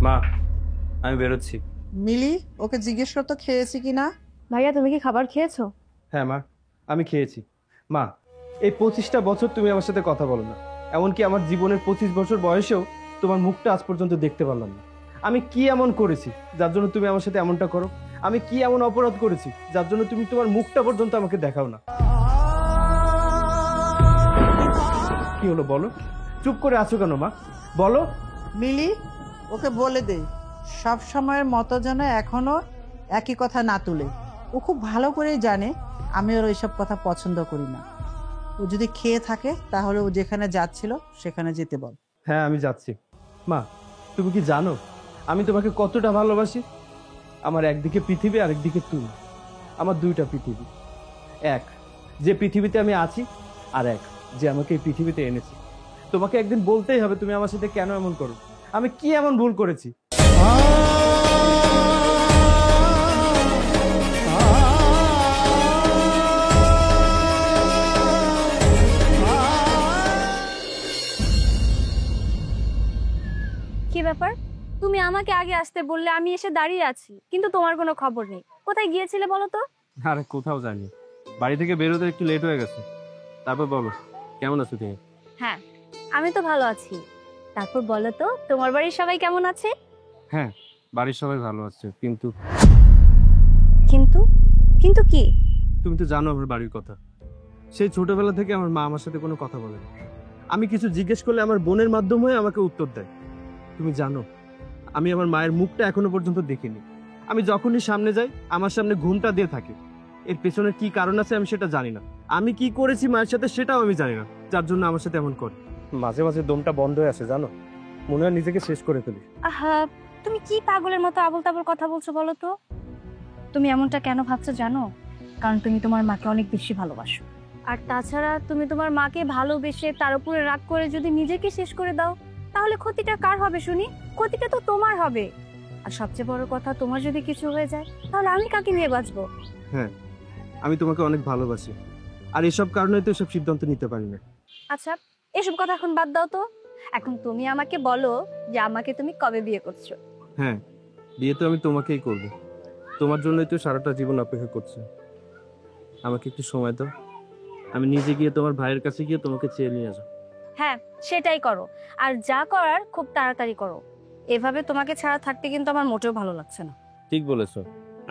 মা, আমি বেরোচ্ছি। মিলি, ওকে জিজ্ঞেস করতো খেয়েছি কিনা। ভাইয়া তুমি কি খাবার খেয়েছো? হ্যাঁ মা, আমি খেয়েছি। মা, এই 25টা বছর তুমি আমার সাথে কথা বলো না, এমনকি আমার জীবনের 25 বছর বয়সেও তোমার মুখটা আজ পর্যন্ত দেখতে পারলাম না। আমি কি এমন করেছি যার জন্য তুমি আমার সাথে এমনটা করো? আমি কি এমন অপরাধ করেছি যার জন্য তুমি তোমার মুখটা পর্যন্ত আমাকে দেখাও না? কি হলো বলো? চুপ করে আছো কেন মা? বলো। মিলি, ওকে বলে দে সব সময়ের মতো যেন এখনো একই কথা না তুলে। ও খুব ভালো করেই জানে আমি ওর ওইসব কথা পছন্দ করি না। ও যদি খেয়ে থাকে তাহলে ও যেখানে যাচ্ছিল সেখানে যেতে বল। হ্যাঁ, আমি যাচ্ছি। মা, তুমি কি জানো আমি তোমাকে কতটা ভালোবাসি? আমার একদিকে পৃথিবী, আরেকদিকে তুমি। আমার দুইটা পৃথিবী, এক যে পৃথিবীতে আমি আছি, আর এক যে আমাকে এই পৃথিবীতে এনেছে। তোমাকে একদিন বলতেই হবে তুমি আমার সাথে কেন এমন করো। আমি কি এমন ভুল করেছি? কি ব্যাপার, তুমি আমাকে আগে আসতে বললে, আমি এসে দাঁড়িয়ে আছি, কিন্তু তোমার কোনো খবর নেই। কোথায় গিয়েছিলে বলো তো? আরে কোথাও যাইনি, বাড়ি থেকে বেরোতে একটু লেট হয়ে গেছে। তারপর বলো, কেমন আছো তুমি? হ্যাঁ, আমি তো ভালো আছি। তারপর বলো তো, তোমার বাড়ির সবাই কেমন আছে? হ্যাঁ, বাড়ির সবাই ভালো আছে, কিন্তু কিন্তু কিন্তু কি? তুমি তো জানো আমার বাড়ির কথা। সেই ছোটবেলা থেকে আমার মা আমার সাথে কোনো কথা বলে না। আমি কিছু জিজ্ঞেস করলে আমার বোনের মাধ্যমে আমাকে উত্তর দেয়। তুমি জানো আমি আমার মায়ের মুখটা এখনো পর্যন্ত দেখিনি। আমি যখনই সামনে যাই আমার সামনে ঘুমটা দিয়ে থাকে। এর পেছনে কি কারণ আছে আমি সেটা জানি না। আমি কি করেছি মায়ের সাথে সেটাও আমি জানি না, যার জন্য আমার সাথে এমন করে। মাঝে মাঝে দমটা বন্ধ হয়ে আসে জানো, মনে হয় নিজেকে শেষ করে ফেলি। আহা, তুমি কি পাগলের মতো আবোল তাবোল কথা বলছো বলো তো? তুমি এমনটা কেন ভাবছো জানো? কারণ তুমি তোমার মাকে অনেক বেশি ভালোবাসো। আর তাছাড়া তুমি তোমার মাকে ভালোবেসে তার উপরে রাগ করে যদি নিজেকে শেষ করে দাও, তাহলে ক্ষতিটা কার হবে শুনি? ক্ষতিটা তো তোমার হবে। আর সবচেয়ে বড় কথা, তোমার যদি কিছু হয়ে যায় তাহলে আমি কাকে নিয়ে বাঁচবো? হ্যাঁ, আমি তোমাকে অনেক ভালোবাসি, আর এসব কারণে তো এসব সিদ্ধান্ত নিতে পারি না। আচ্ছা, এসব কথা এখন বাদ দাও তো। এখন তুমি আমাকে বলো যে আমাকে তুমি কবে বিয়ে করছো? হ্যাঁ, বিয়ে তো আমি তোমাকেই করব। তোমার জন্যই তো সারাটা জীবন অপেক্ষা করছি। আমাকে একটু সময় দাও, আমি নিজে গিয়ে তোমার ভাইয়ের কাছে গিয়ে তোমাকে চেয়ে নিয়ে আসবো। হ্যাঁ, সেটাই করো। আর যা করার খুব তাড়াতাড়ি করো। এভাবে তোমাকে ছাড়া থাকতে কিন্তু আমার মোটেও ভালো লাগছে না। ঠিক বলেছো,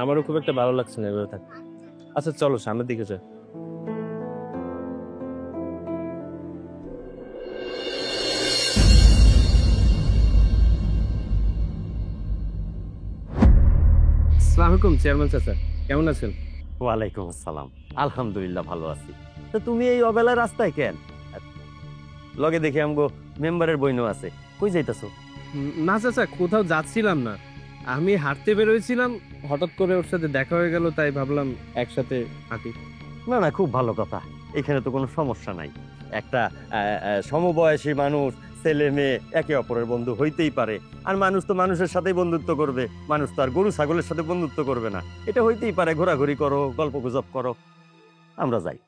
আমারও খুব একটা ভালো লাগছে না এভাবে থাকতে। আচ্ছা চলো সামনের দিকে যাই। আসসালামু আলাইকুম চেয়ারম্যান চাচা, কেমন আছেন? ওয়ালাইকুম আসসালাম, আলহামদুলিল্লাহ ভালো আছি। তো তুমি এই অবেলা রাস্তায় কেন? লগে দেখি আমগো মেম্বারের বইনও আছে, কই যাইতাছো? না চাচা, কোথাও যাচ্ছিলাম না, আমি হাঁটতে বেরোয়ছিলাম, হঠাৎ করে ওর সাথে দেখা হয়ে গেল, তাই ভাবলাম একসাথে হাঁটি। না না, খুব ভালো কথা, এখানে তো কোনো সমস্যা নাই। একটা সমবয়সী মানুষ, ছেলে মেয়ে একে অপরের বন্ধু হইতেই পারে। আর মানুষ তো মানুষের সাথেই বন্ধুত্ব করবে, মানুষ তো আর গরু ছাগলের সাথে বন্ধুত্ব করবে না। এটা হইতেই পারে, ঘোরাঘুরি করো, গল্প গুজব করো, আমরা যাই।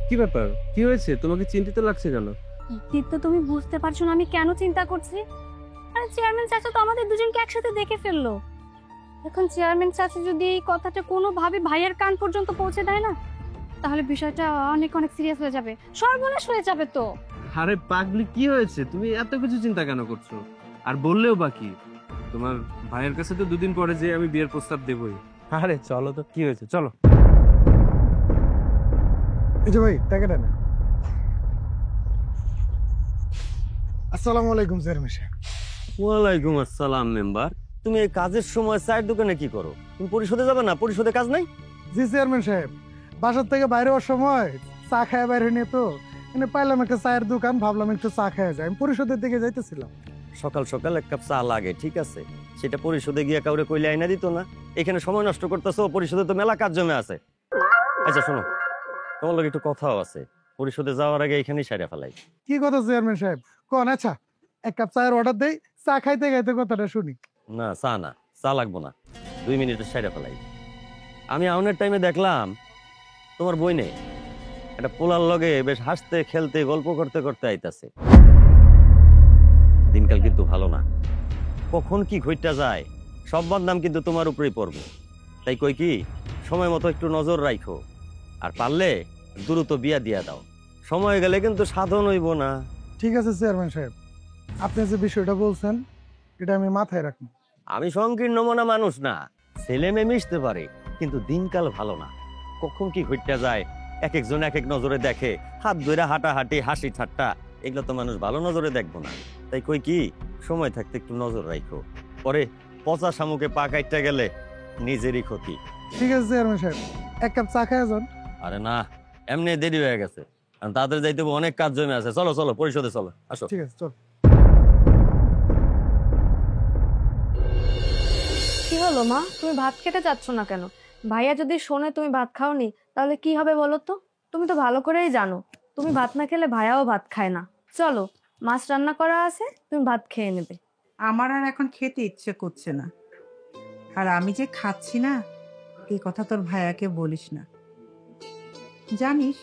কি ব্যাপার, কি হয়েছে? তোমাকে চিন্তিত লাগছে কেন? তো তুমি বুঝতে পারছো না আমি কেন চিন্তা করছি? আরে চেয়ারম্যান চাচা তো আমাদের দুজনকে একসাথে দেখে ফেললো। এখন চেয়ারম্যান চাচা যদি এই কথাটা কোনোভাবে ভাইয়ের কান পর্যন্ত পৌঁছে দেয় না, তাহলে বিষয়টা অনেক অনেক সিরিয়াস হয়ে যাবে, সর্বনাশ হয়ে যাবে তো। আরে পাগলি, কি হয়েছে? তুমি এত কিছু চিন্তা কেন করছো? আর বললেও বাকি, তোমার ভাইয়ের কাছে তো দুদিন পরে যে আমি বিয়ের প্রস্তাব দেবই। আরে চলো তো, কি হয়েছে, চলো। এই যে ভাই, টাকাটা না। আসসালামু আলাইকুম চেয়ারম্যান সাহেব। ওয়ালাইকুম আসসালাম মেম্বার। তুমি এই কাজের সময় চায়ের দোকানে কি করো? তুমি পরিষদে যাবে না? পরিষদে কাজ নাই? জি চেয়ারম্যান সাহেব, বাসার থেকে বাইরে হওয়ার সময় চা খায় বাইরে নিয়ে তো এনে পাইলাম একটা চায়ের দোকান, ভাবলাম একটু চা খাওয়া যায়, আমি পরিষদের দিকে যাইতেছিলাম। সকাল সকাল এক কাপ চা লাগে, ঠিক আছে, সেটা পরিষদে গিয়ে কাউরে কইলে আইনা দিত না। এখানে সময় নষ্ট করতেছো, পরিষদে তো মেলা কাজ জমে আছে। আচ্ছা শোনো, তোমার লোক একটু কথাও আছে, পরিষদে যাওয়ার আগে এখানেই সাইরা ফেলাই। কি কথা চেয়ারম্যান সাহেব কোন? আচ্ছা, এক কাপ চায়ের অর্ডার দেই, চা খাইতে খাইতে কথাটা শুনি। না চা না, চা লাগবো না, 2 মিনিটে সাইরা ফেলাই। আমি আউনের টাইমে দেখলাম তোমার বইনে একটা পোলার লগে বেশ হাসতে খেলতে গল্প করতে করতে আইতাছে। ভালো না। কখন কি ঘটটা যায় সব বদনাম কিন্তু তোমার উপরেই পড়বে। তাই কই কি, সময় মতো একটু নজর রাখো, আর পারলে দ্রুত বিয়া দিয়া দাও। সময় গেলে কিন্তু সাধন হইব না। ঠিক আছে চেয়ারম্যান সাহেব, আপনি যে বিষয়টা বলছেন এটা আমি মাথায় রাখবো। আমি সংকীর্ণ মনা মানুষ না, ছেলে মেয়ে মিশতে পারে, কিন্তু দিনকাল ভালো না। কখন কি ঘটতে যায় এক একজন এক এক নজরে দেখে, হাত ধরে হাঁটাহাঁটি হাসি ঠাট্টা, এগুলো তো মানুষ ভালো নজরে দেখবো না। তাই কই কি, সময় থাকতে একটু নজর রাখো, পরে পচা শামুকে পা কাটতে গেলে নিজেরই ক্ষতি। ঠিক আছে চেয়ারম্যান সাহেব, এক কাপ চা খায় যান। আরে না, এমনি দেরি হয়ে গেছে, আর তাদের যাইতে হবে, অনেক কাজ জমে আছে। চলো চলো পরিষদে চলো, আসো। ঠিক আছে চল। কি হলো মা, তুমি ভাত খেতে চাচ্ছ না কেন? ভাইয়া যদি শোনে তুমি ভাত খাওনি তাহলে কি হবে বলো তো? তুমি তো ভালো করেই জানো তুমি ভাত না খেলে ভাইয়াও ভাত খায় না। চলো, মাছ রান্না করা আছে, তুমি ভাত খেয়ে নেবে। আমার আর এখন খেতে ইচ্ছে করছে না, আর আমি যে খাচ্ছি না এই কথা তোর ভাইয়াকে বলিস না। জানিস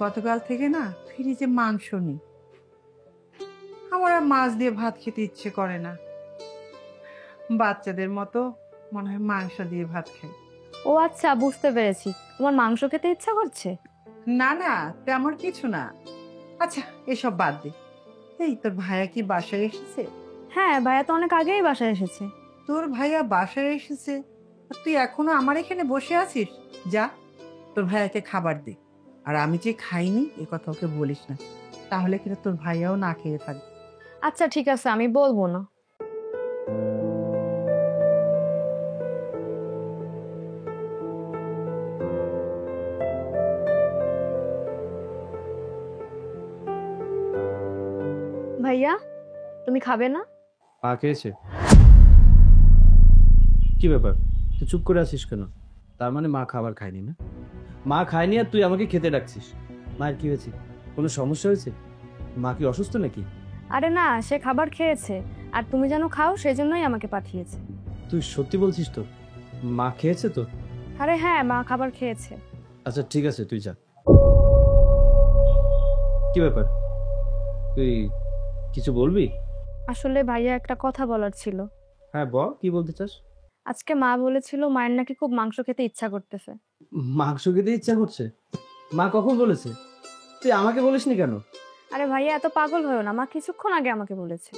গতকাল থেকে না ফ্রিজে মাংস নেই, আমার আর মাছ দিয়ে ভাত খেতে ইচ্ছে করে না। বাচ্চাদের মতো মনে হয় মাংস দিয়ে ভাত খাই। ও আচ্ছা, বুঝতে পেরেছি, তোমার মাংস খেতে ইচ্ছা করছে। না না, তেমন কিছু না। আচ্ছা এসব বাদ দে, এই তোর ভাইয়া কি বাসায় এসেছে? হ্যাঁ, ভাইয়া তো অনেক আগেই বাসায় এসেছে। তোর ভাইয়া বাসায় এসেছে আর তুই এখনো আমার এখানে বসে আছিস? যা তোর ভাইয়াকে খাবার দে, আর আমি যে খাইনি এ কথা ওকে বলিস না, তাহলে কিন্তু তোর ভাইয়াও না খেয়ে থাকবে। আচ্ছা ঠিক আছে, আমি বলবো না। ভাইয়া, তুমি খাবে না? পা খেয়েছে? কি ব্যাপার, তুই চুপ করে আছিস কেন? তার মানে মা খাবার খায়নি না? মা খায়নি আর তুই আমাকে খেতে ডাকছিস? মায়ের কি হয়েছে? কোনো সমস্যা হয়েছে? মা কি অসুস্থ নাকি? আরে না, সে খাবার খেয়েছে, আর তুমি যেন খাও সেজন্যই আমাকে পাঠিয়েছে। তুই সত্যি বলছিস তো? মা খেয়েছে তো? আরে হ্যাঁ, মা খাবার খেয়েছে। আচ্ছা ঠিক আছে, তুই যা। কি ব্যাপার, তুই কিছু বলবি? আসলে ভাইয়া একটা কথা বলার ছিল। হ্যাঁ বল, কি বলতে চাস? আজকে মা বলেছিল মায়ের নাকি খুব মাংস খেতে ইচ্ছা করতেছে। মাংস খেতে ইচ্ছা করছে? মা কখন বলেছে? তুই আমাকে বলিসনি কেন? আরে ভাইয়া এত পাগল হয়েও না, মা কিছুক্ষণ আগে আমাকে বলেছে।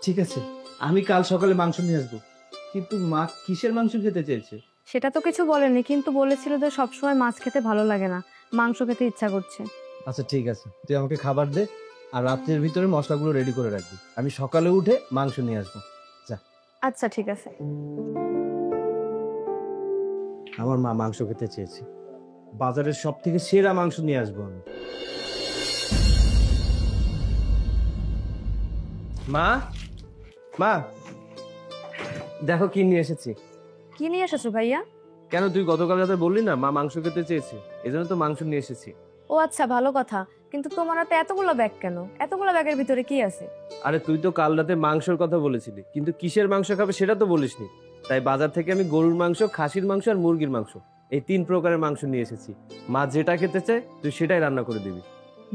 ঠিক আছে, আমি কাল সকালে মাংস নিয়ে আসবো, কিন্তু মা কিসের মাংস খেতে চেয়েছে? সেটা তো কিছু বলেনি, কিন্তু বলেছিল যে সবসময় মাছ খেতে ভালো লাগে না, মাংস খেতে ইচ্ছা করছে। আচ্ছা ঠিক আছে, তুই আমাকে খাবার দে, আর রাত্রের ভিতরে মশলাগুলো রেডি করে রাখবি, আমি সকালে উঠে মাংস নিয়ে আসবো। যা। আচ্ছা ঠিক আছে। আমার মা মাংস খেতে চেয়েছে, বাজারের সব থেকে সেরা মাংস নিয়ে আসবো আমি। মা, মা দেখো কি নিয়ে এসেছি। কি নিয়ে এসেছো ভাইয়া? কেন, তুই গতকাল রাতে বললি না মা মাংস খেতে চেয়েছে, এজন্য তো মাংস নিয়ে এসেছি। ও আচ্ছা, ভালো কথা, কিন্তু তোমার হাতে এতগুলো ব্যাগ কেন? এতগুলো ব্যাগের ভিতরে কি আছে? আরে তুই তো কাল রাতে মাংসের কথা বলেছিলি, কিন্তু কিসের মাংস খাবে সেটা তো বলিসনি। তাই বাজার থেকে আমি গরুর মাংস, খাসির মাংস আর মুরগির মাংস, এই 3 প্রকারের মাংস নিয়ে এসেছি। মা যেটা খেতে চায় তুই সেটাই রান্না করে দিবি।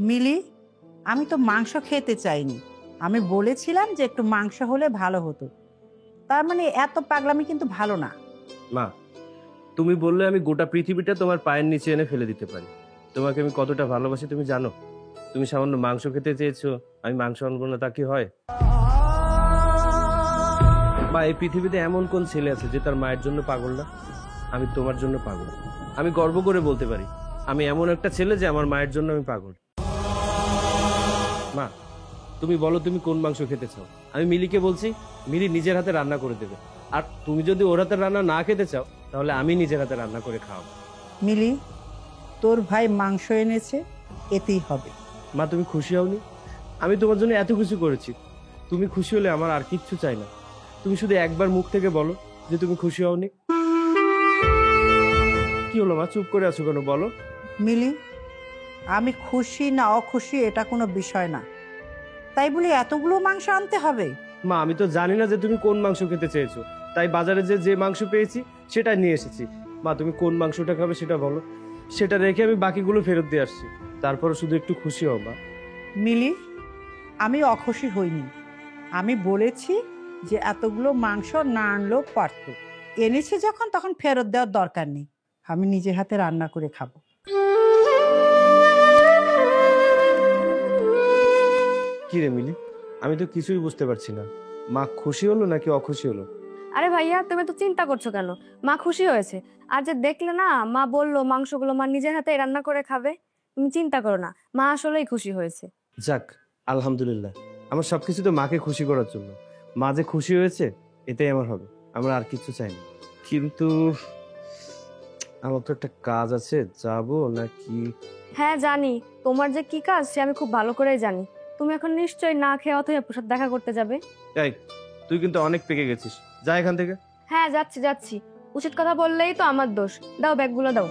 মিলি, আমি তো মাংস খেতে চাইনি, আমি বলেছিলাম যে একটু মাংস হলে ভালো হতো। তার মানে এত পাগলামি কিন্তু ভালো না। মা, তুমি বললে আমি গোটা পৃথিবীটা তোমার পায়ের নিচে এনে ফেলে দিতে পারি। তোমাকে আমি কতটা ভালোবাসি তুমি জানো। তুমি সামান্য মাংস খেতে চেয়েছো, আমি মাংস আনবো না, তা কি হয়? মা, এই পৃথিবীতে এমন কোন ছেলে আছে যে তার মায়ের জন্য পাগল না? আমি তোমার জন্য পাগল। আমি গর্ব করে বলতে পারি আমি এমন একটা ছেলে যে আমার মায়ের জন্য আমি পাগল। মা, তুমি বলো তুমি কোন মাংস খেতে চাও, আমি মিলিকে বলছি, মিলি নিজের হাতে রান্না করে দেবে। আর তুমি যদি ওর হাতে রান্না না খেতে চাও তাহলে আমি নিজের হাতে রান্না করে খাওয়াবো। মিলি, তোর ভাই মাংস এনেছে, এতেই হবে। মা, তুমি খুশি হওনি? আমি তোমার জন্য এত কিছু করেছি, তুমি খুশি হলে আমার আর কিচ্ছু চাই না। তুমি শুধু একবার মুখ থেকে বলো যে তুমি খুশি হওনি। কি হলো মা, চুপ করে আছো কেন, বলো। মিলি, আমি খুশি না অখুশি এটা কোনো বিষয় না, তাই বলি এতগুলো মাংস আনতে হবে? মা, আমি তো জানি না যে তুমি কোন মাংস খেতে চেয়েছো, তাই বাজারে যে মাংস পেয়েছি সেটা নিয়ে এসেছি। মা, তুমি কোন মাংসটা খাবে সেটা বলো, সেটা রেখে আমি বাকিগুলো ফেরত দিয়ে আসছি। তারপরে শুধু একটু খুশি হও মা। মিলি, আমি অখুশি হইনি, আমি বলেছি যে এতগুলো মাংস না আনলেও পারতো, এনেছে যখন তখন ফেরত দেওয়ার দরকার নেই, আমি নিজের হাতে রান্না করে খাবো। কি রে মিলি, আমি তো কিছুই বুঝতে পারছি না, মা খুশি হলো নাকি অখুশি হলো? আরে ভাইয়া, তুমি তো চিন্তা করছো কেন? মা খুশি হয়েছে। আর যে দেখলে না, মা বললো মাংসগুলো মা নিজের হাতে রান্না করে খাবে। তুমি চিন্তা করো না, মা আসলেই খুশি হয়েছে। যাক, আলহামদুলিল্লাহ, আমার সবকিছু তো মাকে খুশি করার জন্য। মা যে খুশি হয়েছে এটাই আমার হবে, আমরা আর কিছু চাই না। কিন্তু আমার তো একটা কাজ আছে, যাবো নাকি? হ্যাঁ জানি, তোমার যে কি কাজ সে আমি খুব ভালো করেই জানি। তুমি এখন নিশ্চয়ই না খেয়ে অথবা প্রসাদ দেখা করতে যাবে। এই, তুই কিন্তু অনেক পেকে গেছিস, যা এখান থেকে। হ্যাঁ যাচ্ছি যাচ্ছি, উচিত কথা বললেই তো আমার দোষ। দাও ব্যাগগুলো দাও।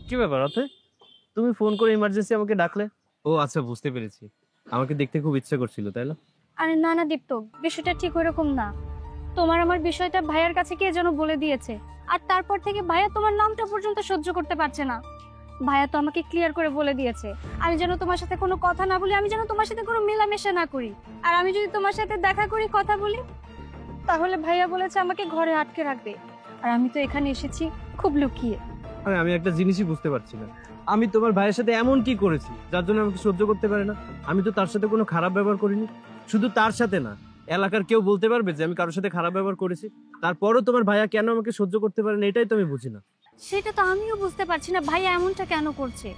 কি ব্যাপার অথৈ, তুমি ফোন করে ইমার্জেন্সি আমাকে ডাকলে? ও আচ্ছা, বুঝতে পেরেছি, আমাকে দেখতে খুব ইচ্ছা করছিল, তাই না? আরে না না দীপ্ত, বিষয়টা ঠিক ওরকম না। তোমার আমার বিষয়টা ভাইয়ার কাছে কে যেন বলে দিয়েছে, আর তারপর থেকে ভাইয়া তোমার নামটা পর্যন্ত সহ্য করতে পারছে না। ভাইয়া তো আমাকে ক্লিয়ার করে বলে দিয়েছে আমি যেন তোমার সাথে কোনো কথা না বলি, আমি যেন তোমার সাথে কোনো মেলামেশা না করি। আর আমি যদি তোমার সাথে দেখা করি, কথা বলি, তাহলে ভাইয়া বলেছে আমাকে ঘরে আটকে রাখবে। আর আমি তো এখানে এসেছি খুব লুকিয়ে। আরে আমি একটা জিনিসই বুঝতে পারছি না, আমি তোমার ভাইয়ের সাথে এমন কি করেছি যার জন্য আমাকে সহ্য করতে পারে না? আমি তো তার সাথে কোনো খারাপ ব্যবহার করিনি। শুধু তার সাথে না, এলাকার কেউ বলতে পারবে যে আমি কারোর সাথে খারাপ ব্যবহার করেছি? তারপরও তোমার ভাইয়া কেন আমাকে সহ্য করতে পারে না, এটাই তো আমি বুঝি না। সেটা তো আমিও বুঝতে পারছি না ভাইয়া এমনটা কেন করছে।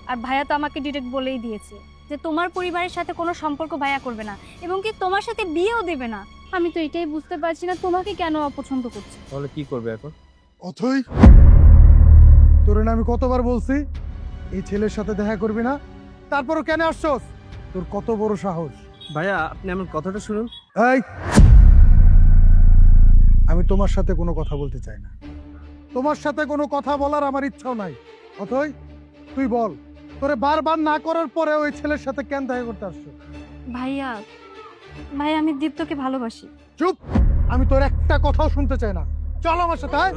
আর ভাইয়া তো আমাকে ডিরেক্ট বলেই দিয়েছে যে তোমার পরিবারের সাথে কোনো সম্পর্ক ভাইয়া করবে না, এবং কি তোমার সাথে বিয়েও দেবে না। আমি তো এটাই বুঝতে পারছি না তোমাকে কেন অপছন্দ করছে। তাহলে কি করবে এখন? অথই, তোর না আমি কতবার বলছি এই ছেলের সাথে দেখা করবি না, তারপরও কেন আসছস? তোর কত বড় সাহস! ভাইয়া, আপনি আমার কথাটা শুনুন। এই, আমি তোমার সাথে কোনো কথা বলতে চাই না, তোমার সাথে কোনো কথা বলার আমার ইচ্ছাও নাই। অথই, তুই বল, তোরে বারবার না করার পরে ওই ছেলের সাথে কেন দেখা করতে আসছো? ভাইয়া, ভাইয়া আমি দীপ্তকে ভালোবাসি। চুপ, আমি তোর একটা কথাও শুনতে চাই না, চল আমার সাথে। আয়।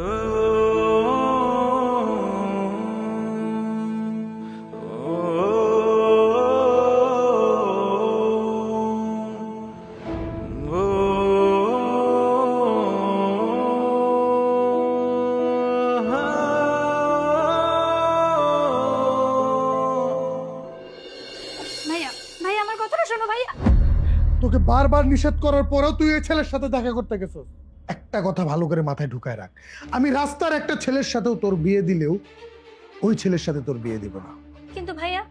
ভাইয়া, ভাইয়া আমার কথাটা শোনো ভাইয়া। তোকে বারবার নিষেধ করার পরেও তুই এই ছেলের সাথে দেখা করতে গেছিস। একটা কথা ভালো করে মাথায় ঢুকায় রাখ, আমি রাস্তার একটা ছেলের সাথেও তোর বিয়ে দিলেও ওই ছেলের সাথে তোর বিয়ে দিব না। কিন্তু ভাইয়া,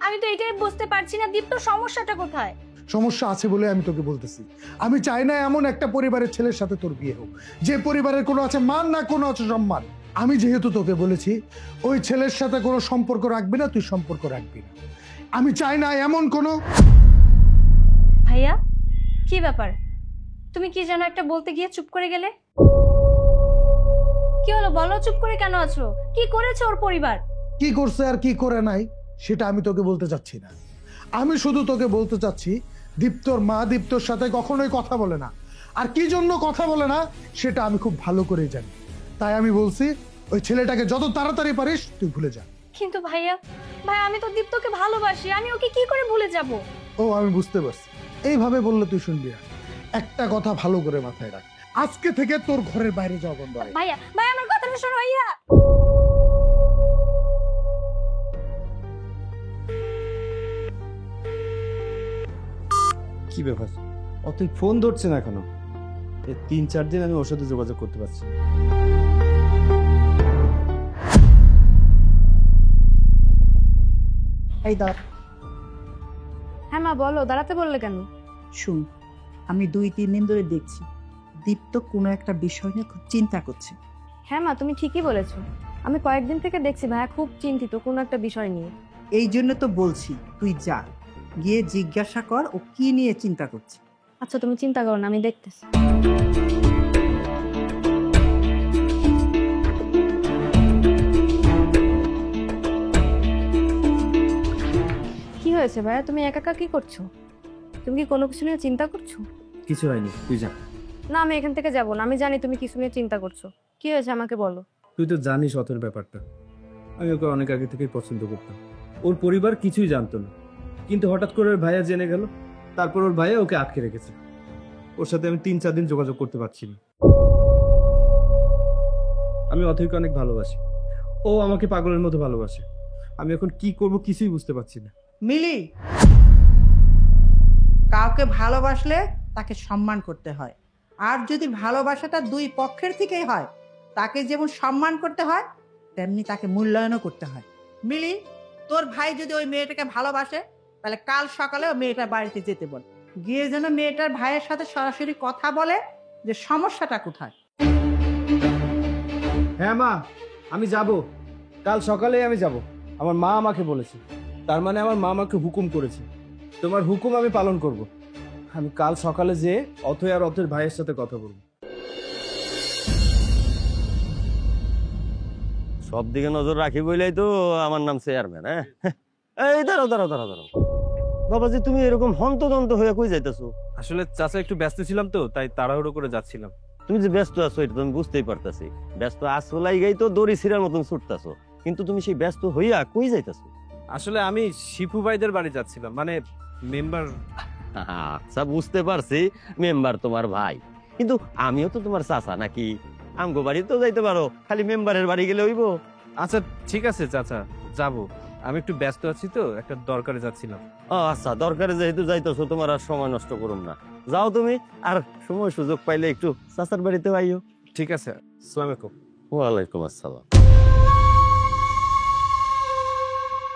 আমি তো এটাই বুঝতে পারছি না দীপ্তর সমস্যাটা কোথায়। সমস্যা আছে বলে আমি তোকে বলতেছি, আমি চাই না এমন একটা পরিবারের ছেলের সাথে তোর বিয়ে হোক যে পরিবারের কোনো আছে মান না কোনো আছে সম্মান। আমি যেহেতু তোকে বলেছি ওই ছেলের সাথে কোনো সম্পর্ক রাখবি না, তুই সম্পর্ক রাখবি না। আমি চাই না এমন কোনো। ভাইয়া, কি ব্যাপার? তুমি কি যেন একটা বলতে গিয়ে চুপ করে গেলে। কি হলো বলো, চুপ করে কেন আছো? কি করেছে ওর পরিবার? কি করছে আর কি করে নাই সেটা আমি তোকে বলতে চাচ্ছি না। আমি শুধু তোকে বলতে চাচ্ছি দীপ্তর মা দীপ্তর সাথে কখনোই কথা বলে না, আর কি জন্য কথা বলে না সেটা আমি খুব ভালো করে জানি। তাই আমি বলছি ওই ছেলেটাকে যত তাড়াতাড়ি পারিস তুই ভুলে যা। কিন্তু ভাইয়া, ভাই আমি তো দীপ্তকে ভালোবাসি, আমি ওকে কি করে ভুলে যাব? ও আমি বুঝতে পারছি, এইভাবে বললে তুই শুনবি না। একটা কথা ভালো করে মাথায় রাখ, আজকে থেকে তোর ঘরের বাইরে যাওয়া বন্ধ হয়। ভাইয়া, ভাই আমার কথাটা শোনো ভাইয়া। কি ব্যাপার, অতই ফোন ধরছে না কেন? এই 3-4 দিন আমি ওর সাথে যোগাযোগ করতে পারছি। এই দাঁড়া, হ্যাঁ মা বলো, দাঁড়াতে বললে কেন? শুন, আমি 2-3 দিন ধরে দেখছি দীপ্ত কোনো একটা বিষয় নিয়ে খুব চিন্তা করছে। হ্যাঁ মা, তুমি ঠিকই বলেছো। আমি কয়েকদিন থেকে দেখছি ভাইয়া খুব চিন্তিত কোনো একটা বিষয় নিয়ে। এই জন্য তো বলছি তুই যা, গিয়ে জিজ্ঞাসা কর ও কি নিয়ে চিন্তা করছে। আচ্ছা তুমি চিন্তা করো না, আমি দেখতেছি। কি হয়েছে ভাইয়া, তুমি একা একা কি করছো? তুমি কি কোনো কিছু নিয়ে চিন্তা করছো? কিছু হয়নি, তুই যা। না আমি এখান থেকে যাব না, আমি জানি তুমি কিছু নিয়ে চিন্তা করছো। কি হয়েছে আমাকে বলো। তুই তো জানিস অথের ব্যাপারটা। আমি ওকে অনেক আগে থেকেই পছন্দ করতাম। ওর পরিবার কিছুই জানতো না, কিন্তু হঠাৎ করে ওর ভাইয়া জেনে গেল। তারপর ওর ভাইয়া ওকে আটকে রেখেছে। ওর সাথে আমি 3-4 দিন যোগাযোগ করতে পারছি না। আমি অথৈকে অনেক ভালোবাসি, ও আমাকে পাগলের মতো ভালোবাসে। আমি এখন কি করব কিছুই বুঝতে পারছি না। মিলি, কাউকে ভালোবাসলে তাকে সম্মান করতে হয়, আর যদি ভালোবাসাটা দুই পক্ষের থেকেই হয়, তাকে যেমন সম্মান করতে হয় তেমনি তাকে মূল্যায়নও করতে হয়। মিলি, তোর ভাই যদি ওই মেয়েটাকে ভালোবাসে তাহলে কাল সকালে ওই মেয়েটার বাড়িতে যেতে বল, গিয়ে যেন মেয়েটার ভাইয়ের সাথে সরাসরি কথা বলে যে সমস্যাটা কোথায়। হ্যাঁ মা, আমি যাব, কাল সকালেই আমি যাব। আমার মা আমাকে বলেছে, তার মানে আমার মা আমাকে হুকুম করেছে। তোমার হুকুম আমি পালন করব। আমি কাল সকালে যেয়ে অথৈ আর অথৈর ভাইয়ের সাথে কথা বলবো। সব দিকে নজর রাখি বলেই তো আমার নাম চেয়ারম্যান। হ্যাঁ, এই দাঁড়াও দাঁড়াও দাঁড়াও দাঁড়াও বাবাজি, তুমি এরকম হন্তদন্ত হয়ে কই যাইতেছো? আসলে চাচা একটু ব্যস্ত ছিলাম তো, তাই তাড়াহুড়ো করে যাচ্ছিলাম। তুমি যে ব্যস্ত আছো এটা তো আমি বুঝতেই পারতাছি। ব্যস্ত আছো লাইগাই তো দড়ি ছিঁড়ার মতন ছুটতাছো, কিন্তু তুমি সেই ব্যস্ত হইয়া কই যাইতাছো? আসলে আমি শিপু ভাইদের বাড়ি যাচ্ছিলাম, মানে মেম্বার। আচ্ছা, বুঝতে পারছি, মেম্বার তোমার ভাই, কিন্তু আমিও তো তোমার চাচা নাকি? আমগো বাড়ি তো যাইতে পারো, খালি মেম্বারের বাড়ি গেলে হইব? আচ্ছা ঠিক আছে চাচা, যাব। আমি একটু ব্যস্ত আছি তো, একটা দরকারে যাচ্ছিলাম। ও আচ্ছা, দরকারে যেহেতু যাইতেছো, তোমার আর সময় নষ্ট করুম না, যাও তুমি। আর সময় সুযোগ পাইলে একটু চাচার বাড়িতে আইও। ঠিক আছে, আসসালামু আলাইকুম। ওয়ালাইকুম আসসালাম।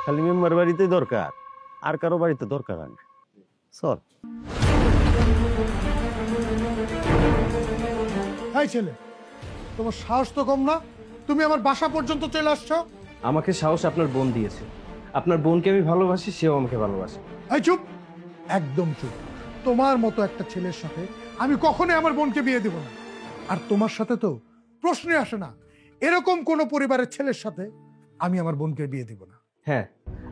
খালি মেম্বার বাড়িতে দরকার, আর কারো বাড়িতে দরকার হয় না। চল। হাই ছেলে, তোমার সাহস তো কম না, তুমি আমার বাসা পর্যন্ত চলে আসছো। আমাকে সাহস আপনার বোন দিয়েছে। আপনার বোনকে আমি ভালোবাসি, সেও আমাকে ভালোবাসে। এই চুপ, একদম চুপ। তোমার মতো একটা ছেলের সাথে আমি কখনোই আমার বোনকে বিয়ে দেব না। আর তোমার সাথে তো প্রশ্নই আসে না, এরকম কোন পরিবারের ছেলের সাথে আমি আমার বোনকে বিয়ে দেব না। হ্যাঁ,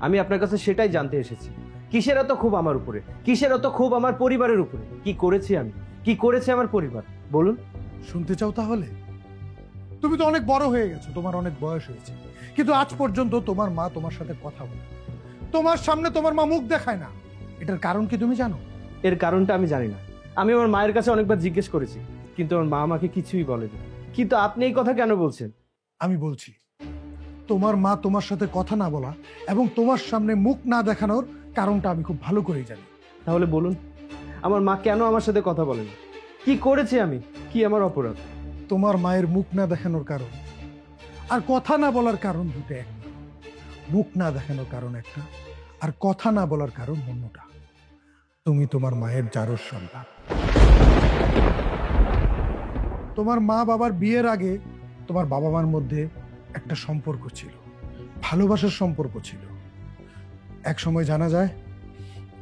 আমি আপনার কাছে সেটাই জানতে এসেছি। কিসের এত ক্ষোভ আমার উপরে? কিসের এত ক্ষোভ আমার পরিবারের উপরে? কি করেছি আমি? কি করেছে আমার পরিবার? বলুন। শুনতে চাও তাহলে? তুমি তো অনেক বড় হয়ে গেছো, তোমার অনেক বয়স হয়েছে, কিন্তু আজ পর্যন্ত তোমার মা তোমার সাথে কথা বলে, তোমার সামনে তোমার মা মুখ দেখায় না। এটার কারণ কি তুমি জানো? এর কারণটা আমি জানি না। আমি আমার মায়ের কাছে অনেকবার জিজ্ঞেস করেছি, কিন্তু আমার মা আমাকে কিছুই বলেনি। কিন্তু আপনি এই কথা কেন বলছেন? আমি বলছি, তোমার মা তোমার সাথে কথা না বলা এবং তোমার সামনে মুখ না দেখানোর কারণটা আমি খুব ভালো করেই জানি। তাহলে বলুন, আমার মা কেন আমার সাথে কথা বলেনি? কি করেছি আমি? কি আমার অপরাধ? তোমার মায়ের মুখ না দেখানোর কারণ আর কথা না বলার কারণ দুটো একটা। মুখ না দেখানোর কারণ একটা, আর কথা না বলার কারণ অন্যটা। তুমি তোমার মায়ের জারজ সন্তান। তোমার মা বাবার বিয়ের আগে তোমার বাবা মার মধ্যে একটা সম্পর্ক ছিল, ভালোবাসার সম্পর্ক ছিল। এক সময় জানা যায়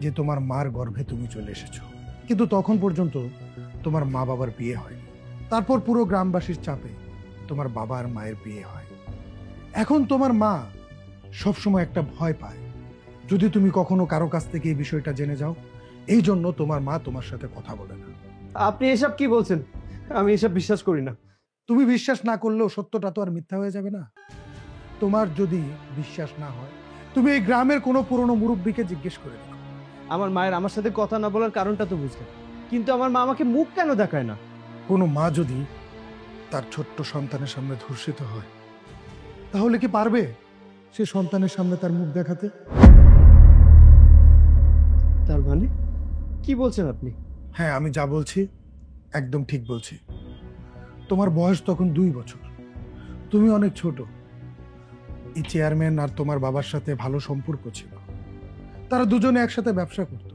যে তোমার মার গর্ভে তুমি চলে এসেছো, কিন্তু তখন পর্যন্ত তোমার মা বাবার বিয়ে হয়নি। তারপর পুরো গ্রামবাসীর চাপে তোমার বাবা আর মায়ের বিয়ে হয়। এখন তোমার মা সবসময় একটা ভয় পায়, যদি তুমি কখনো কারো কাছ থেকে এই বিষয়টা জেনে যাও। এই জন্য তোমার মা তোমার সাথে কথা বলে না। আপনি এসব কি বলছেন? আমি এসব বিশ্বাস করি না। তুমি বিশ্বাস না করলেও সত্যটা তো আর মিথ্যা হয়ে যাবে না। তোমার যদি বিশ্বাস না হয়, তুমি এই গ্রামের কোনো পুরনো মুরব্বীকে জিজ্ঞেস করে দেখো। আমার মায়ের আমার সাথে কথা না বলার কারণটা তো বুঝলেন, কিন্তু আমার মা আমাকে মুখ কেন দেখায় না? কোনো মা যদি তার ছোট্ট সন্তানের সামনে ধর্ষিত হয়, তাহলে কি পারবে সে সন্তানের সামনে তার মুখ দেখাতে? তার মানে কি বলছেন আপনি? হ্যাঁ, আমি যা বলছি একদম ঠিক বলছি। তোমার বয়স তখন 2 বছর, তুমি অনেক ছোট। এই চেয়ারম্যান আর তোমার বাবার সাথে ভালো সম্পর্ক ছিল, তারা দুজনে একসাথে ব্যবসা করত।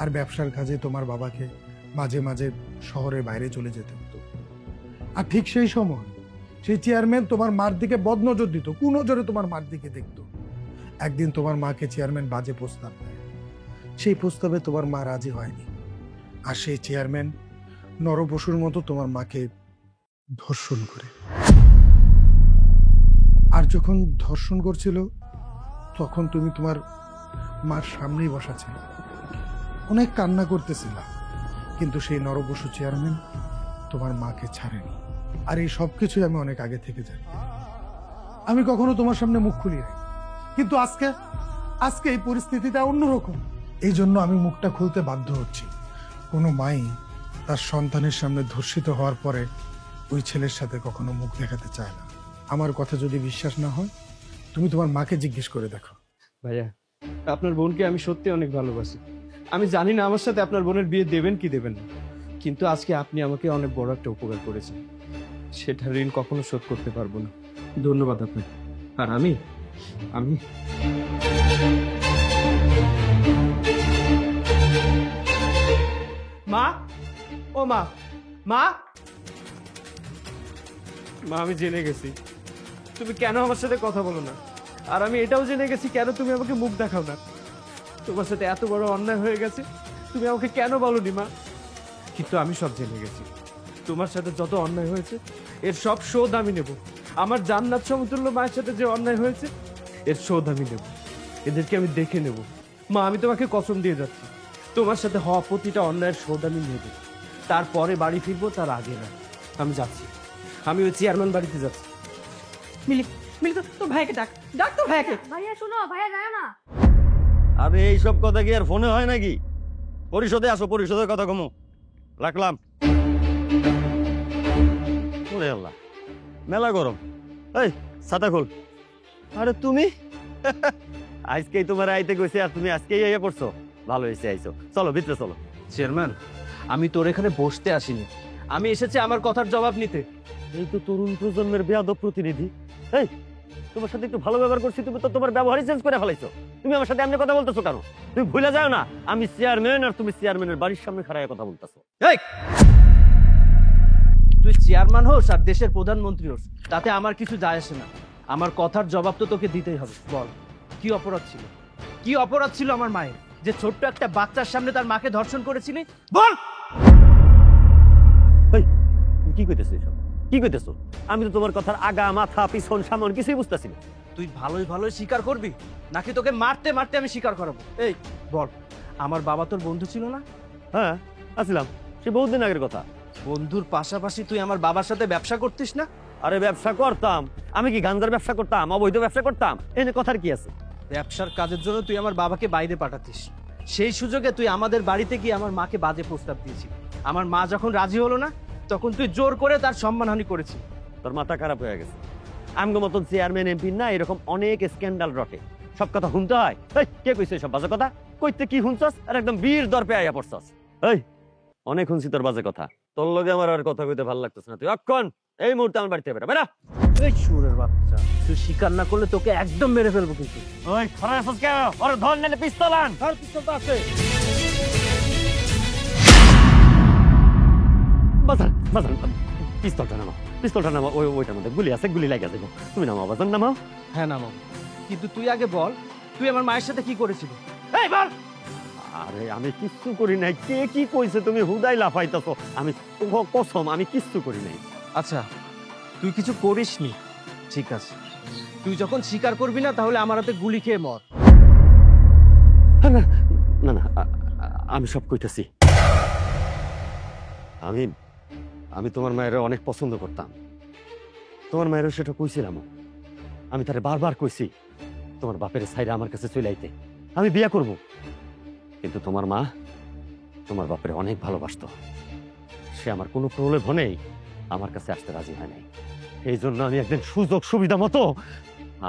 আর ব্যবসার কাজে তোমার বাবাকে মাঝে মাঝে শহরের বাইরে চলে যেতে হতো। আর ঠিক সেই সময় সেই চেয়ারম্যান তোমার মার দিকে বদনজর দিত, কুনজরে তোমার মার দিকে দেখতো। একদিন তোমার মাকে চেয়ারম্যান বাজে প্রস্তাব দেয়, সেই প্রস্তাবে তোমার মা রাজি হয়নি। আর সেই চেয়ারম্যান নরপশুর মতো তোমার মাকে ধর্ষণ করে। আর যখন ধর্ষণ করছিল তখন তুমি তোমার মার সামনেই বসা ছিল, অনেক কান্না করতেছিল, কিন্তু সেই নরপশু চেয়ারম্যান তোমার মাকে ছাড়েনি। আর এই সব কিছুই আমি অনেক আগে থেকে জানি। আমি কখনো তোমার সামনে মুখ খুলি নাই, কিন্তু আজকে এই পরিস্থিতিটা অন্যরকম। এই জন্য আমি মুখটা খুলতে বাধ্য হচ্ছি। কোনো মাই তার সন্তানের সামনে ধর্ষিত হওয়ার পরে ওই ছেলের সাথে কখনো মুখ দেখাতে চায় না। আমার কথা যদি বিশ্বাস না হয়, তুমি তোমার মাকে জিজ্ঞেস করে দেখো। ভাইয়া, আপনার বোনকে আমি সত্যি অনেক ভালোবাসি। আমি জানি না আমার সাথে আপনার বোনের বিয়ে দেবেন কি দেবেন না, কিন্তু আজকে আপনি আমাকে অনেক বড় একটা উপকার করেছেন, সেটা ঋণ কখনো শোধ করতে পারবো না। ধন্যবাদ আপনাকে। আর আমি মা, ও মা, মা, মা, আমি জেনে গেছি তুমি কেন আমার সাথে কথা বলো না, আর আমি এটাও জেনে গেছি কেন তুমি আমাকে মুখ দেখাও না। তোমার সাথে এত বড় অন্যায় হয়ে গেছে, তুমি আমাকে কেন বলোনি মা? কিন্তু আমি সব জেনে গেছি। তোমার সাথে যত অন্যায় হয়েছে এর সব শোধ আমি নেব। আমার জান্নাত সমতুল্য মায়ের সাথে যে অন্যায় হয়েছে এর শোধ আমি নেব। এদেরকে আমি দেখে নেব। মা, আমি তোমাকে কসম দিয়ে যাচ্ছি, তোমার সাথে হওয়া প্রতিটা অন্যায়ের শোধ আমি নেব। তারপরে বাড়ি ফিরবো, তার আগে না। আমি যাচ্ছি, আমি ওই চেয়ারম্যান বাড়িতে যাচ্ছি। মিলি তোর ভাইকে ডাক তোর ভাইকে। ভাইয়া শোনো, ভাইয়া যায় না। আরে এইসব কথা কি আর ফোনে হয় নাকি? পরিষদে আসো, পরিষদের কথা কমো। রাখলাম। ওরে আল্লাহ, মেলা গরম। এই ছাতা খোল। আরে তুমি আজকেই তোমার আইতে কইছে আর তুমি আজকেই আইয়া পড়ছো? ভালো হয়েছে আইছো। চলো ভিতরে চলো। চেয়ারম্যান, আমি তোর এখানে বসতে আসিনি, আমি এসেছি আমার কথার জবাব নিতে। এই তো তরুণ প্রজন্মের বেয়াদব প্রতিনিধি। এই তোমার সাথে একটু ভালো ব্যবহার করছি, তুমি তো তোমার ব্যবহারই চেঞ্জ করে ফেলাইছো। তুমি আমার সাথে এমনি কথা বলতেছো কেন? তুমি ভুলে যাও না আমি চেয়ারম্যান, আর তুমি চেয়ারম্যানের বাড়ির সামনে খাড়ায় কথা বলতেছো। এই, তুই চেয়ারম্যান হোস আর দেশের প্রধানমন্ত্রী হোস, তাতে আমার কিছু যায় আসে না। আমার কথার জবাব তো তোকে দিতেই হবে। বল, কি অপরাধ ছিল? কি অপরাধ ছিল আমার মায়ের যে ছোট্ট একটা বাচ্চার সামনে তার মাকে ধর্ষণ করেছিলি? বল। এই তুমি কি কইতেছো এসব? কি কইতেছো? আমি তো তোমার কথার আগা মাথা পিছন সামন কিছুই বুঝতেছি না। তুই ভালোই ভালোই স্বীকার করবি নাকি তোকে মারতে মারতে আমি স্বীকার করাবো? এই বল, আমার বাবা তোর বন্ধু ছিল না? হ্যাঁ আসলাম, সে বহুদিন আগের কথা। বন্ধুর পাশাপাশি তুই আমার বাবার সাথে ব্যবসা করতিস না? আরে ব্যবসা করতাম, আমি কি গাঞ্জার ব্যবসা করতাম, অবৈধ ব্যবসা করতাম? এনে কথার কি আছে? ব্যবসার কাজের জন্য তুই আমার বাবাকে বাইরে পাঠাতিস, সেই সুযোগে তুই আমাদের বাড়িতে গিয়ে আমার মাকে বাজে প্রস্তাব দিয়েছিস। আমার মা যখন রাজি হলো না, তখন তুই জোর করে তার সম্মানহানি করেছিস। তোর মাথা খারাপ হয়ে গেছে। আমগো মতন চেয়ারম্যান এমপি না এরকম অনেক স্ক্যান্ডাল রটে, সব কথা শুনতে হয়। এই কে কইছে সব বাজে কথা? কইতে কি শুনছস আর একদম বীর দর্পে আইয়া পড়ছস। এই অনেক শুনছি তোর বাজে কথা, তোর লগে আমার আর কথা কইতে ভালো লাগতেছে না। তুই অক্ষণ এই মুহূর্তে আমার বাড়িতে বেরা বেরা। এই সুরের বাচ্চা, তুই স্বীকার না করলে তোকে একদম মেরে ফেলবো কিন্তু। ওই খরা আসছ কেন? ওর ধর নালে পিস্তল আন। আর পিস্তল তো আছে। বাজান বাজান পিস্তলটা নামাও, পিস্তলটা নামাও। ওইটার মধ্যে গুলি আছে, গুলি লাগা দেবো। তুমি নামাও বাজান, নামাও। হ্যাঁ নামাবো, কিন্তু তুই আগে বল, তুই আমার মায়ের সাথে কি করেছিলি? এই বল। আরে আমি কিচ্ছু করি নাই। কে কি কইছে তুমি হুদাই লাফাইতাছো? আমি কসম আমি কিচ্ছু করি নাই। আচ্ছা, তুই কিছু করিসনি, ঠিক আছে। তুই যখন স্বীকার করবি না, তাহলে আমার হাতে গুলি খেয়ে মর। না না না, আমি সব কইতাছি। আমি তোমার মায়ের অনেক পছন্দ করতাম। তোমার মায়েরও সেটা কইছিলাম। আমি তারে বারবার কইছি তোমার বাপের সাইডে আমার কাছে চলে আইতে, আমি বিয়ে করব। কিন্তু তোমার মা তোমার বাপের অনেক ভালোবাসতো। সে আমার কোনো প্রলোভনেই আমার কাছে আসতে রাজি হয় নাই। এই জন্য আমি একদিন সুযোগ সুবিধা মতো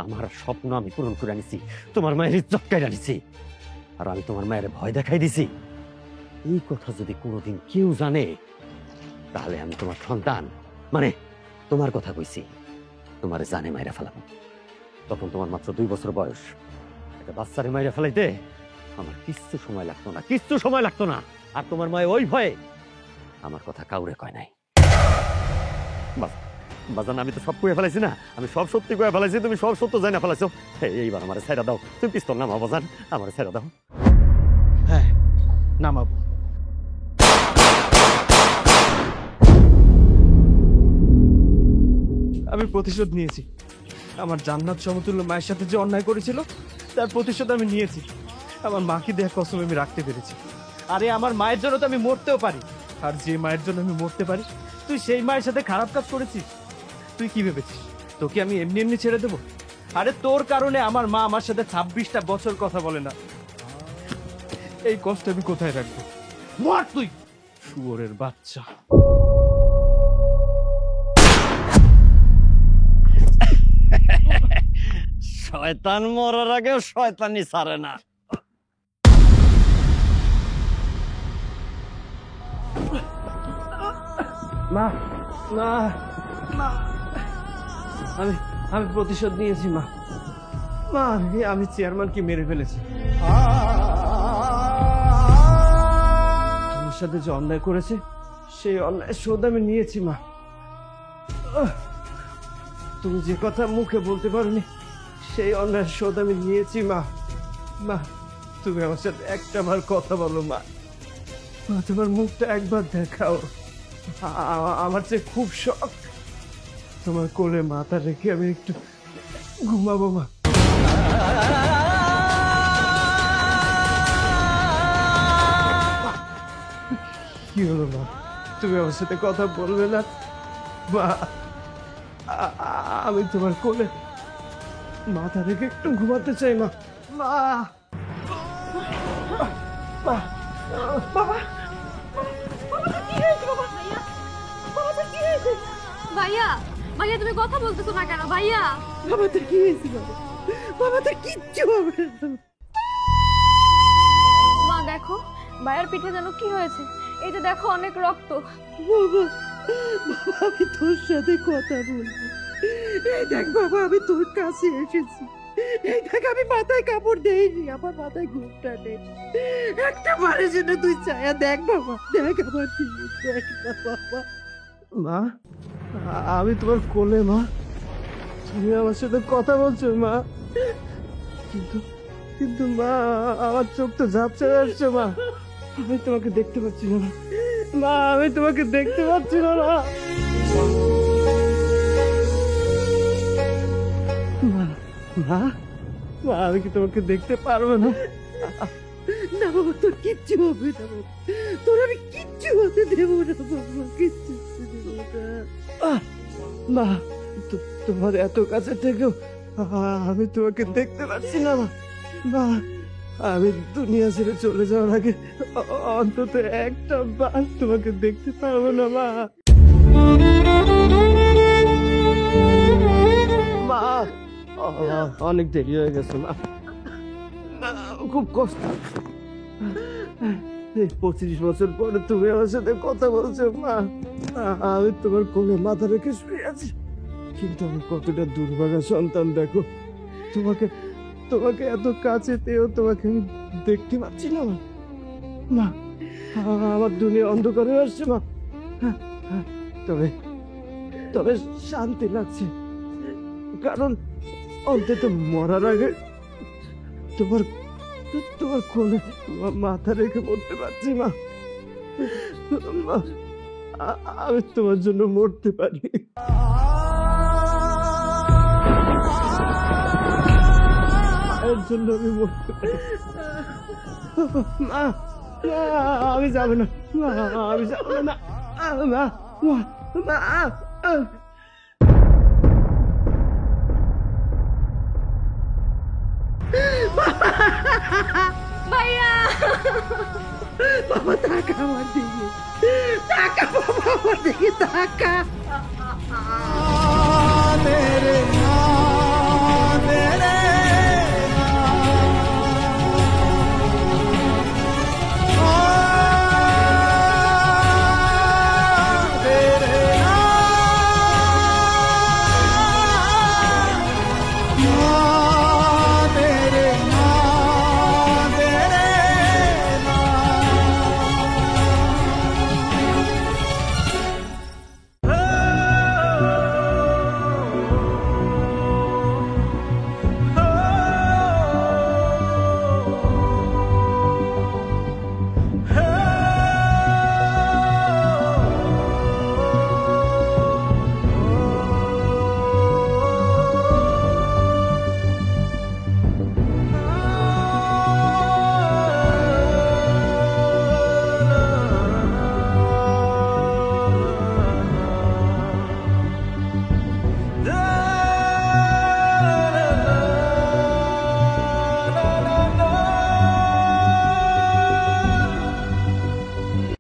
আমার স্বপ্ন আমি পূরণ করে আনিছি, তোমার মায়ের ইজ্জত কাইরা আনিছি। আর আমি তোমার মায়ের ভয় দেখাই দিছি। এই কথা যদি কোনোদিন কেউ জানে, তাহলে আমি তোমার সন্তান মানে তোমার কথা কইছি, তোমার জানে মাইরা ফেলাবো। তখন তোমার মাত্র 2 বছর বয়স। একটা বাচ্চারে মাইরা ফেলাইতে আমার কিচ্ছু সময় লাগতো না, কিচ্ছু সময় লাগতো না। আর তোমার মায়ে ওই ভয়ে আমার কথা কাউরে কয় নাই। বাজান আমি তো সব কয়ে ফেলাইছি না, আমি সব সত্যি কয়ে ফেলাইছি, তুমি সব সত্য জানা ফেলাইছো। এইবার আমার ছেড়ে দাও, তুমি পিস্তল নামাও বাজান, আমার ছেড়ে দাও। হ্যাঁ নামাবো। আমি প্রতিশোধ নিয়েছি। আমার জান্নাত সমতুল্য মায়ের সাথে যে অন্যায় করেছিল, তার প্রতিশোধ আমি নিয়েছি। আমার মাকে দেয়া কসম আমি রাখতে পেরেছি। আরে আমার মায়ের জন্য তো আমি মরতেও পারি, আর যে মায়ের জন্য আমি মরতে পারি তুই সেই মায়ের সাথে খারাপ কাজ করেছিস? তুই কি ভেবেছিস তোকে আমি এমনি এমনি ছেড়ে দেবো? আরে তোর কারণে আমার মা আমার সাথে 26টা বছর কথা বলে না। এই কষ্ট আমি কোথায় রাখবো? মর তুই, শুয়োরের বাচ্চা। শয়তান মরার আগেও শয়তানি ছাড়ে না। মা মা মা, আমি আমি প্রতিশোধ নিয়েছি মা। মা আমি চেয়ারম্যানকে মেরে ফেলেছি। আমার সাথে যে অন্যায় করেছে সেই অন্যায় শোধ আমি নিয়েছি মা। তুমি যে কথা মুখে বলতে পারোনি সেই অন্যায় শোধ আমি নিয়েছি মা। মা তুমি আমার সাথে একটা বার কথা বলো মা। মা তোমার মুখটা একবার দেখাও। আমার যে খুব শখ তোমার কোলে মাথা রেখে আমি একটু ঘুমাবো মা। কি হলো মা, তুমি আমার সাথে কথা বলবে না? মা আমি তোমার কোলে মাথা রেখে একটু ঘুমাতে চাই মা। মা মা, বাবা ভাইয়া, ভাইয়া তুমি কথা বলতেছো না কেন ভাইয়া? বাবা তোর কি হয়েছে? বাবা বাবা তোর কিচ্ছু হবে না। মা দেখো ভাইয়ার পিঠে যেন কি হয়েছে, এই যে দেখো অনেক রক্ত। বাবা বাবা আমি তোর সাথে কথা বলবো। এই দেখ বাবা আমি তোর কাছে এসেছি। এই দেখ আমি মাথায় কাপড় দেইনি, আমার মাথায় ঘুমটা নেই। একটা বারের জন্য তুই চায়া দেখ বাবা, দেখ আমার দিকে, দেখ না বাবা। মা আমি তোমার কোলে মা, তুমি আমার সাথে কথা বলছো মা, কিন্তু কিন্তু মা আমার চোখ তো ঝাপসা আসছে মা, আমি তোমাকে দেখতে পাচ্ছি না মা, আমি তোমাকে দেখতে পাচ্ছি না মা। মা মা মা আমি কি তোমাকে দেখতে পারবো না? না বাবা তোর কিচ্ছু হবে না বাবা, তোর আমি কিচ্ছু হতে দেবো না বাবা, কিচ্ছু হতে দেবো না। মা তোমার এত কাছে থেকেও আমি তোমাকে দেখতে পাচ্ছি না মা। মা আমি দুনিয়া ছেড়ে চলে যাওয়ার আগে অন্তত একটা বার তোমাকে দেখতে পারবো না মা। মা অনেক দেরি হয়ে গেছে মা, খুব কষ্ট। এই 25 বছর পরে তুমি আমার সাথে কথা বলছো মা, আমি তোমার কোলে মাথা রেখে শুয়ে আছি, কিন্তু আমি কতটা দুর্ভাগা সন্তান দেখো, তোমাকে তোমাকে এত কাছে পেয়েও তোমাকে আমি দেখতে পাচ্ছি না মা। মা আমার দুনিয়া অন্ধকার হয়ে আসছে মা, তবে তবে শান্তি লাগছে, কারণ অন্তত মরার আগে তোমার তোমার কোলে মাথা রেখে মরতে পারছি মা। মা আমি তোমার জন্য মরতে পারি। মায়ের জন্য আমি মরতে পারি। মা আমি যাবো না, আমি যাবো না মা, মা ভাইয়া বাবা তাকা আমার দিকে, তাকা বাবা আমার দিকে, তাকা। मेरे